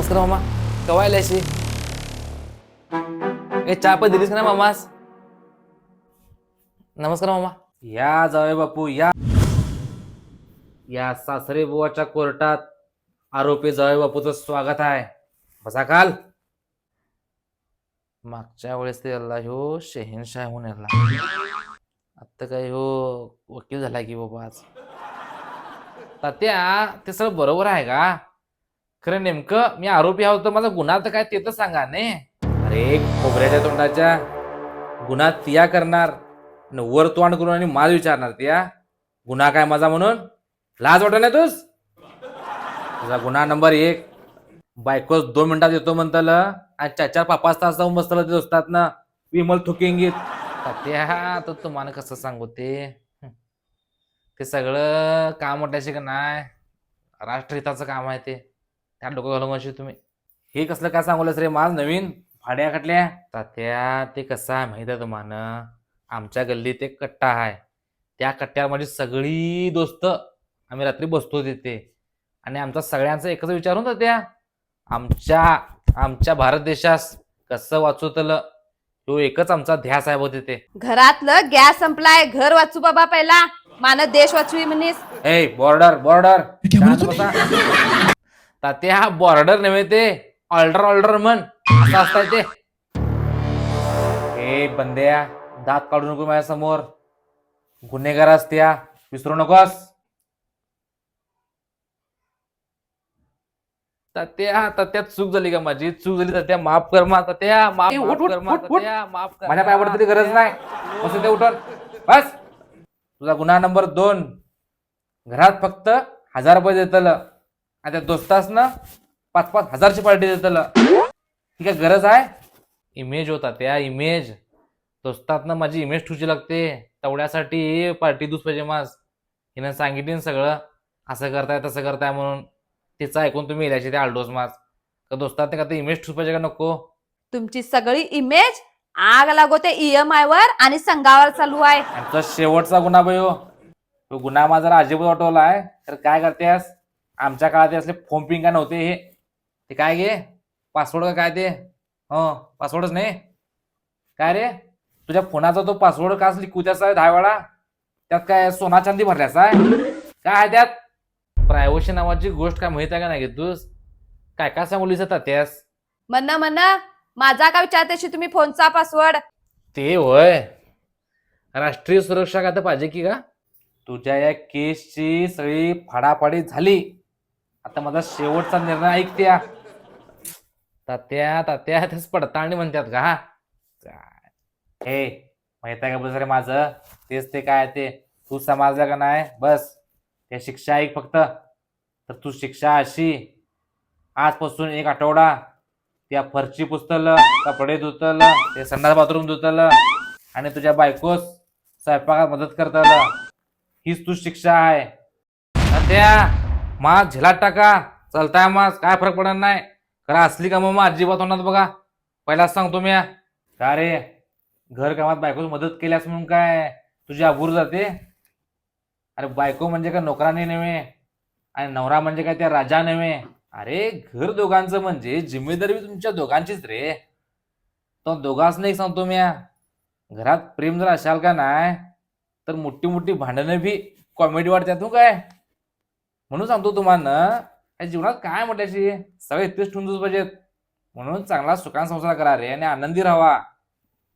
नमस्कार मामा. कवा आल्याशी ए चहा पण दिलीस का ना मामास. नमस्कार मामा. या जावे बापू या सासरे बुवाच्या कोर्टात आरोपी जावे बापूचं स्वागत आहे. बसा काल. मागच्या वेळेस ते अल्ला ह्यो शहेनशाह होऊन याला, आता काय ह्यो वकील झाला की बाबा. आज तात्या ते सगळं बरोबर आहे का? खरं नेमकं मी आरोपी आहोत तर माझा गुन्हा तर काय ते तर सांगा ने. अरे खोबऱ्याच्या तोंडाच्या गुन्हा तिया करणार न वर तोंड करून आणि माल विचारणार तिया गुन्हा काय माझा म्हणून लाज वाटत नाही तुझा गुन्हा नंबर 1. बायकोच 2 मिनिटात येतो म्हणताल आणि 4-5 तास जाऊन बसताल ते दोस्तात ना विमल थुकिंगीत. तात्या तर तुम्हाला कसं सांगू ते सगळं काम म्हटल्याशी का नाही राष्ट्रहिताचं काम आहे ते. त्या डोकं घालून वर्षी तुम्ही हे कसलं काय सांगूलस रे माझ नवीन फाड्या खटल्या. तात्या ते कसं आहे माहिती आहे तुम्हाला, आमच्या गल्लीत एक कट्टा आहे. त्या कट्ट्यावर माझी सगळी दोस्त आम्ही रात्री बसतो तिथे आणि आमचा सगळ्यांचं एकच विचारून तात्या आमच्या भारत देशास कसं वाचवतलं तो एकच आमचा ध्यास आहे बघ तिथे. घरातलं गॅस संपलाय, घर वाचू बाबा पहिला, मान देश वाचवी म्हणीस. ए बॉर्डर शांत बसा. तात्या बॉर्डर नव्हे ते ऑर्डर म्हण असं असतंय ते. ए बंद्या दात काढू नको माझ्या समोर. गुन्हेगार असत्या विसरू नकोस. तात्या चूक झाली का माझी? चूक झाली तात्या, माफ कर मा तात्या, माफ कर मा तात्या, माफ कर. माझ्या पायावर तरी गरज नाही. बस ते उठून बस. तुझा गुन्हा नंबर 2. घरात फक्त 1000 रुपये देतल आणि त्या दोस्तास ना 5-5 हजारची पार्टी देतल. ही काय गरज आहे? इमेज होता त्या इमेज दोस्तात ना माझी इमेज ठुची लागते तेवढ्यासाठी पार्टी दूस पाहिजे माझ. हिनं सांगितलं सगळं असं करताय तसं करताय म्हणून. तिचं ऐकून तुम्ही इलायचे ते आलडोस माझ का दोस्तात का ते इमेज ठुस पाहिजे का नको? तुमची सगळी इमेज आग लागवते EMI वर आणि संघावर चालू आहे. आमचा शेवटचा गुन्हा बाई हो. तो गुन्हा माझा जरा अजिबात वाटवला आहे. तर काय करतेस? आमच्या काळात असले फोम्पिंग का नव्हते हे. ते काय घे पासवर्ड का काय ते? पासवर्डच नाही काय रे? तुझ्या फोनाचा तो पासवर्ड का लिखूत्याचा आहे 10 वेळा. त्यात काय सोना चांदी भरल्याचा आहे काय आहे त्यात? प्रायव्हसी नावाची गोष्ट काय माहित आहे का नाही तूस? काय काय सांगू तात्यास? म्हण माझा का विचारतेशी तुम्ही फोनचा पासवर्ड? ते होय राष्ट्रीय सुरक्षा का तर पाहिजे की का? तुझ्या या केसची सगळी फाडाफाडी झाली. आता माझा शेवटचा निर्णय ऐकत्या. तात्या त्याच पडताळणी म्हणतात का? हे माहित आहे का बस रे माझं तेच ते काय ते तू समजलं का नाही. बस त्या शिक्षा ऐक फक्त. तर तू शिक्षा अशी आजपासून 1 आठवडा त्या फरची पुसतल, कपडे धुतल, ते संडास बाथरूम धुतल आणि तुझ्या बायकोस स्वयंपाकात मदत करतल. हीच तू शिक्षा आहे. तात्या माज झेलात टाका चालताय माज काय फरक पडत नाही. खरं असली का मग अजिबात होणार बघा. पहिलाच सांगतो मी. का रे घर कामात बायकोस मदत केल्यास म्हणून काय तुझी अबूर जाते? अरे बायको म्हणजे काय नोकराने नव्हे आणि नवरा म्हणजे काय त्या राजा नव्हे. अरे घर दोघांचं म्हणजे जिम्मेदारी तुमच्या दोघांचीच रे. तो दोघांच नाही सांगतो मी. घरात प्रेम जर असाल का नाही तर मोठी मोठी भांडणं बी कॉमेडी वाटतात काय. म्हणून सांगतो तुम्हाला या जीवनात काय म्हटल्याशी सगळे इथेच ठेवून पाहिजेत. म्हणून चांगला सुखान संसार करा रे आणि आनंदी राहा.